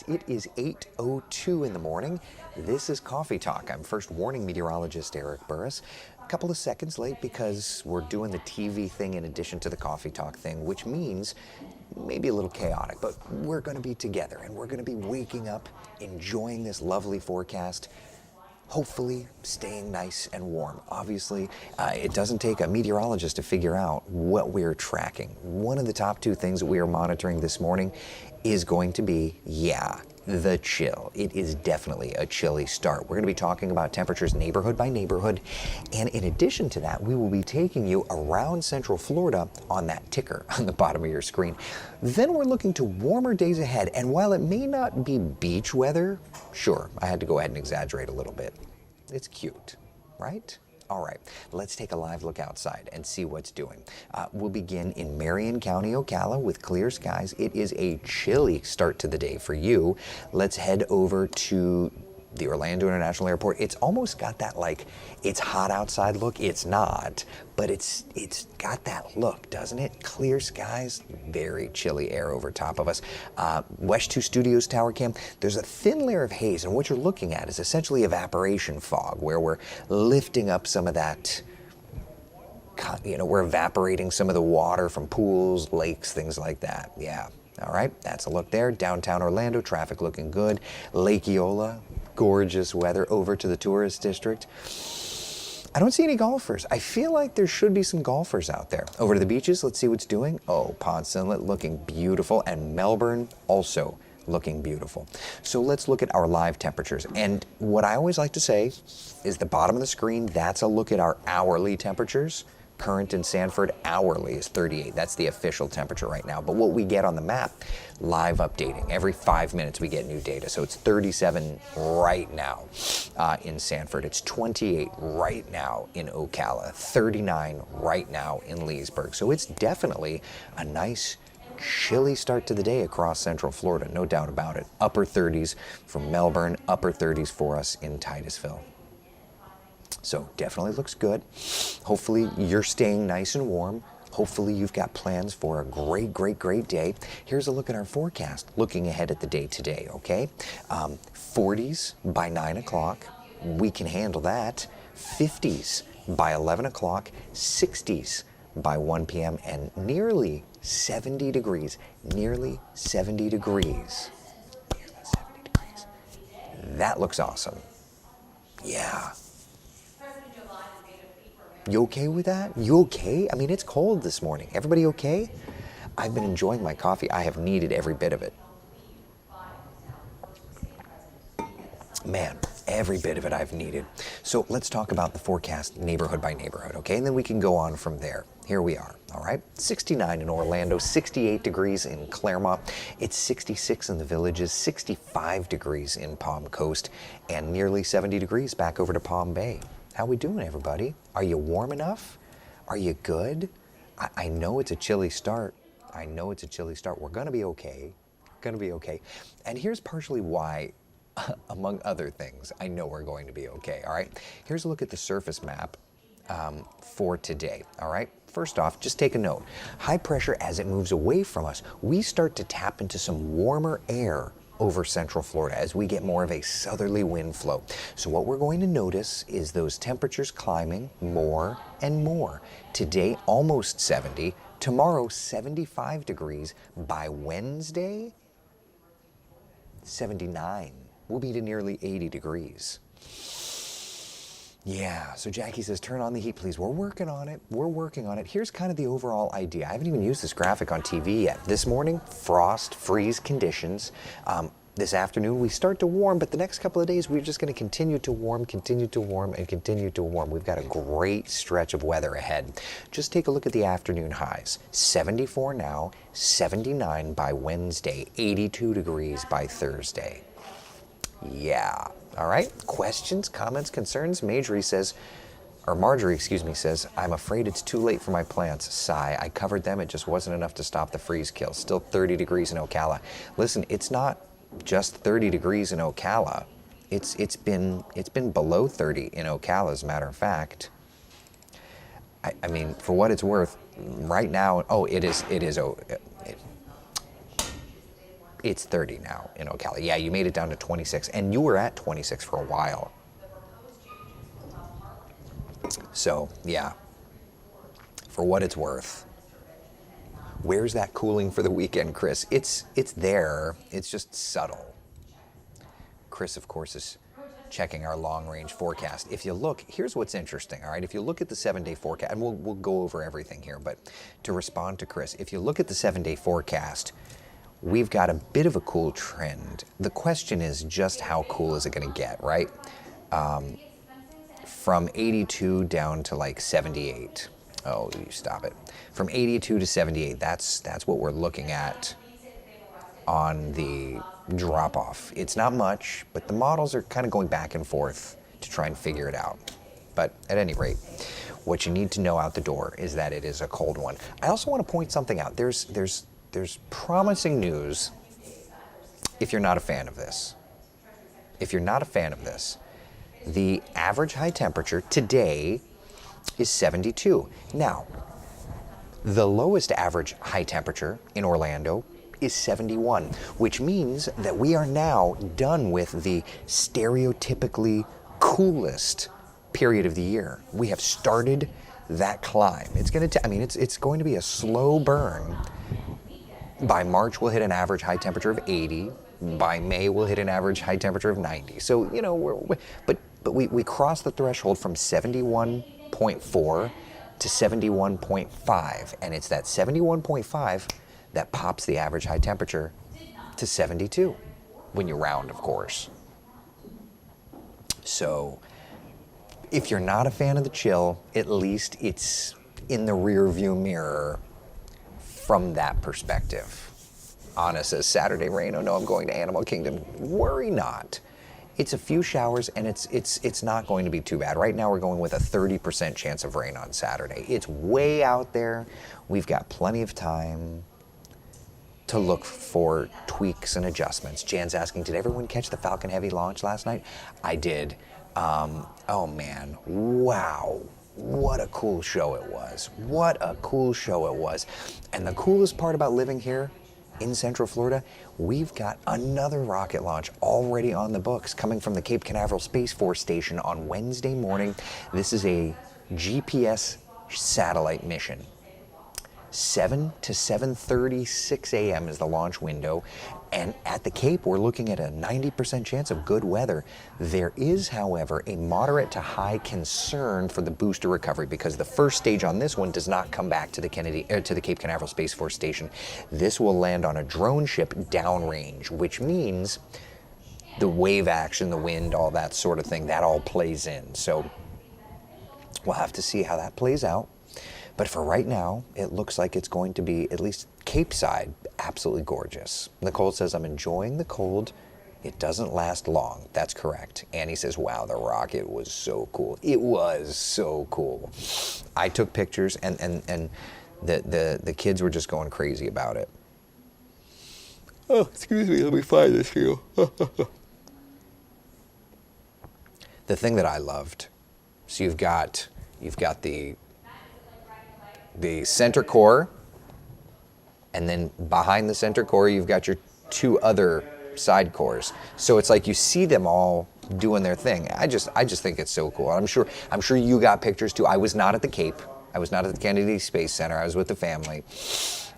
It is 8:02 in the morning. This is Coffee Talk. I'm first warning meteorologist Eric Burris. A couple of seconds late because we're doing the TV thing in addition to the Coffee Talk thing, which means maybe a little chaotic, but we're going to be together and we're going to be waking up, enjoying this lovely forecast. Hopefully staying nice and warm. Obviously, it doesn't take a meteorologist to figure out what we're tracking. One of the top two things that we are monitoring this morning is going to be, the chill. It is definitely a chilly start. We're going to be talking about temperatures neighborhood by neighborhood. And in addition to that, we will be taking you around Central Florida on that ticker on the bottom of your screen. Then we're looking to warmer days ahead. And while it may not be beach weather, sure, I had to go ahead and exaggerate a little bit. It's cute, right? All right, let's take a live look outside and see what's doing. We'll begin in Marion County, Ocala with clear skies. It is a chilly start to the day for you. Let's head over to the Orlando International Airport. It's almost got that like, it's hot outside look. It's not, but it's got that look, doesn't it? Clear skies, very chilly air over top of us. West 2 Studios Tower Cam, there's a thin layer of haze, and what you're looking at is essentially evaporation fog, where we're lifting up some of that, we're evaporating some of the water from pools, lakes, things like that. Yeah. All right, that's a look there. Downtown Orlando, traffic looking good. Lake Eola, gorgeous weather. Over to the tourist district. I don't see any golfers. I feel like there should be some golfers out there. Over to the beaches, let's see what's doing. Oh, Ponce Inlet looking beautiful, and Melbourne also looking beautiful. So let's look at our live temperatures. And what I always like to say is the bottom of the screen, that's a look at our hourly temperatures. Current in Sanford hourly is 38. That's the official temperature right now. But what we get on the map, live updating. Every 5 minutes we get new data. So it's 37 right now in Sanford. It's 28 right now in Ocala. 39 right now in Leesburg. So it's definitely a nice chilly start to the day across Central Florida. No doubt about it. Upper 30s from Melbourne, upper 30s for us in Titusville. So definitely looks good. Hopefully you're staying nice and warm. Hopefully you've got plans for a great day. Here's a look at our forecast, looking ahead at the day today, okay? 40s by 9 o'clock. We can handle that. 50s by 11 o'clock. 60s by 1 p.m. and nearly 70 degrees. Nearly 70 degrees. That looks awesome. Yeah. You okay with that? You okay? I mean, it's cold this morning. Everybody okay? I've been enjoying my coffee. I have needed every bit of it. Man, every bit of it I've needed. So let's talk about the forecast neighborhood by neighborhood, okay? And then we can go on from there. Here we are, all right? 69 in Orlando, 68 degrees in Claremont. It's 66 in the Villages, 65 degrees in Palm Coast, and nearly 70 degrees back over to Palm Bay. How we doing, everybody? Are you warm enough? Are you good? I know it's a chilly start. I know it's a chilly start. We're going to be okay. Going to be okay. And here's partially why, among other things, I know we're going to be okay, all right? Here's a look at the surface map for today, all right? First off, just take a note. High pressure, as it moves away from us, we start to tap into some warmer air over Central Florida as we get more of a southerly wind flow. So what we're going to notice is those temperatures climbing more and more. Today, almost 70. Tomorrow, 75 degrees. By Wednesday, 79. We'll be to nearly 80 degrees. Yeah, so Jackie says, turn on the heat, please. We're working on it. We're working on it. Here's kind of the overall idea. I haven't even used this graphic on TV yet. This morning, frost, freeze conditions. This afternoon, we start to warm, but the next couple of days, we're just going to continue to warm, and continue to warm. We've got a great stretch of weather ahead. Just take a look at the afternoon highs. 74 now, 79 by Wednesday, 82 degrees by Thursday. Yeah. All right. Questions, comments, concerns? Marjorie says, I'm afraid it's too late for my plants. Sigh. I covered them. It just wasn't enough to stop the freeze kill. Still 30 degrees in Ocala. Listen, it's not just 30 degrees in Ocala. It's been below 30 in Ocala, as a matter of fact. I mean, for what it's worth, right now, it is. It's 30 now in Ocala. Yeah, you made it down to 26, and you were at 26 for a while. So, yeah, for what it's worth. Where's that cooling for the weekend, Chris? It's there. It's just subtle. Chris, of course, is checking our long-range forecast. If you look, here's what's interesting, all right? If you look at the 7-day forecast, and we'll go over everything here, but to respond to Chris, if you look at the 7-day forecast, we've got a bit of a cool trend. The question is just how cool is it going to get, right? From 82 down to like 78. Oh, you stop it. From 82 to 78, that's what we're looking at on the drop-off. It's not much, but the models are kind of going back and forth to try and figure it out. But at any rate, what you need to know out the door is that it is a cold one. I also want to point something out. There's promising news if you're not a fan of this. If you're not a fan of this, the average high temperature today is 72. Now, the lowest average high temperature in Orlando is 71, which means that we are now done with the stereotypically coolest period of the year. We have started that climb. It's going to, it's going to be a slow burn. By March, we'll hit an average high temperature of 80. By May, we'll hit an average high temperature of 90. So, you know, but we crossed the threshold from 71.4 to 71.5, and it's that 71.5 that pops the average high temperature to 72, when you round, of course. So, if you're not a fan of the chill, at least it's in the rear view mirror from that perspective. Anna says, Saturday rain, oh no, I'm going to Animal Kingdom. Worry not. It's a few showers, and it's not going to be too bad. Right now we're going with a 30% chance of rain on Saturday. It's way out there. We've got plenty of time to look for tweaks and adjustments. Jan's asking, did everyone catch the Falcon Heavy launch last night? I did. Oh man, wow. What a cool show it was. What a cool show it was. And the coolest part about living here in Central Florida, we've got another rocket launch already on the books coming from the Cape Canaveral Space Force Station on Wednesday morning. This is a GPS satellite mission. 7 to 7:36 a.m. is the launch window. And at the Cape, we're looking at a 90% chance of good weather. There is, however, a moderate to high concern for the booster recovery because the first stage on this one does not come back to the Cape Canaveral Space Force Station. This will land on a drone ship downrange, which means the wave action, the wind, all that sort of thing, that all plays in. So we'll have to see how that plays out. But for right now, it looks like it's going to be, at least Cape side, absolutely gorgeous. Nicole says, I'm enjoying the cold. It doesn't last long. That's correct. Annie says, wow, the rocket was so cool. It was so cool. I took pictures, and the kids were just going crazy about it. Oh, excuse me, let me find this for you. The thing that I loved, so you've got the center core, and then behind the center core you've got your two other side cores. So it's like you see them all doing their thing. I just think it's so cool. I'm sure you got pictures too. I was not at the Cape. I was not at the Kennedy Space Center. I was with the family.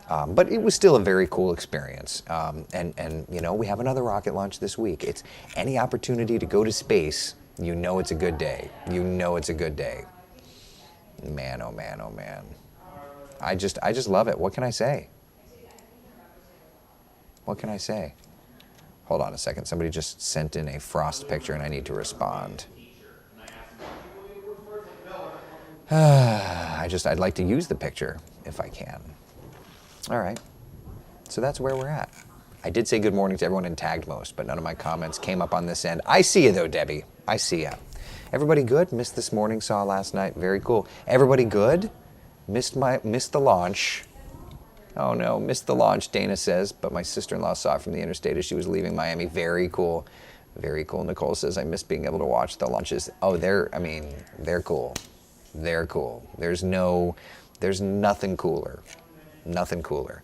But it was still a very cool experience. And you know, we have another rocket launch this week. It's any opportunity to go to space, you know it's a good day. You know it's a good day. Man, oh man, oh man. I just love it. What can I say? What can I say? Hold on a second. Somebody just sent in a frost picture and I need to respond. I'd like to use the picture if I can. All right. So that's where we're at. I did say good morning to everyone and tagged most, but none of my comments came up on this end. I see you though, Debbie. I see ya. Everybody good? Missed this morning, saw last night. Very cool. Everybody good? Missed the launch. Oh no, missed the launch, Dana says, but my sister-in-law saw it from the interstate as she was leaving Miami. Very cool. Very cool. Nicole says, I miss being able to watch the launches. Oh, they're cool. They're cool. There's nothing cooler. Nothing cooler.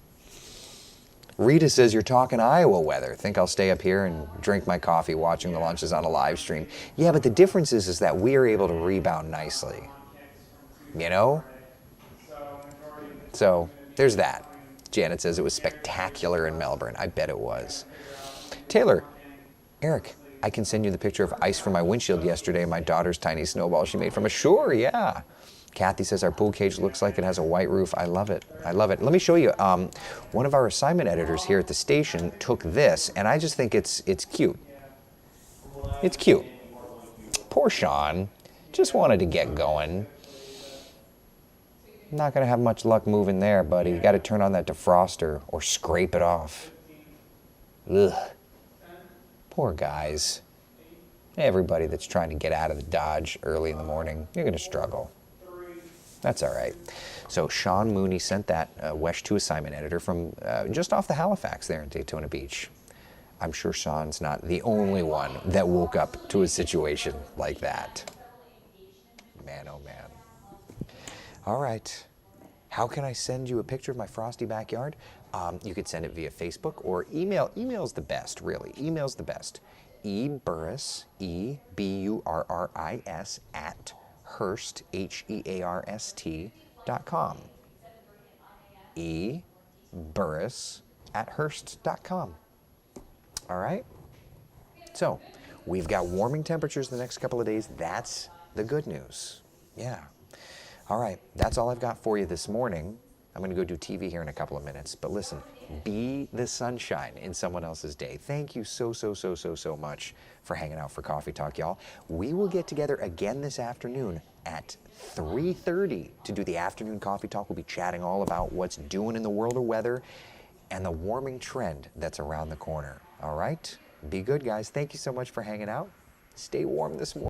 Rita says you're talking Iowa weather. Think I'll stay up here and drink my coffee watching the lunches on a live stream. Yeah, but the difference is that we are able to rebound nicely. You know? So there's that. Janet says it was spectacular in Melbourne. I bet it was. Taylor, Eric, I can send you the picture of ice from my windshield yesterday, my daughter's tiny snowball she made from a shore. Yeah. Kathy says our pool cage looks like it has a white roof. I love it. I love it. Let me show you. One of our assignment editors here at the station took this, and I just think it's cute. It's cute. Poor Sean. Just wanted to get going. Not going to have much luck moving there, buddy. You got to turn on that defroster or scrape it off. Ugh. Poor guys. Everybody that's trying to get out of the Dodge early in the morning, you're going to struggle. That's all right. So Sean Mooney sent that WESH 2 assignment editor from just off the Halifax there in Daytona Beach. I'm sure Sean's not the only one that woke up to a situation like that. Man, oh man. All right. How can I send you a picture of my frosty backyard? You could send it via Facebook or email. Email's the best, really. Email's the best. eburris, E-B-U-R-R-I-S, at Hearst, Hearst.com. eburris at Hearst.com. All right? So, we've got warming temperatures the next couple of days. That's the good news. Yeah. All right, that's all I've got for you this morning. I'm going to go do TV here in a couple of minutes. But listen, be the sunshine in someone else's day. Thank you so much for hanging out for Coffee Talk, y'all. We will get together again this afternoon at 3:30 to do the afternoon Coffee Talk. We'll be chatting all about what's doing in the world of weather and the warming trend that's around the corner. All right? Be good, guys. Thank you so much for hanging out. Stay warm this morning.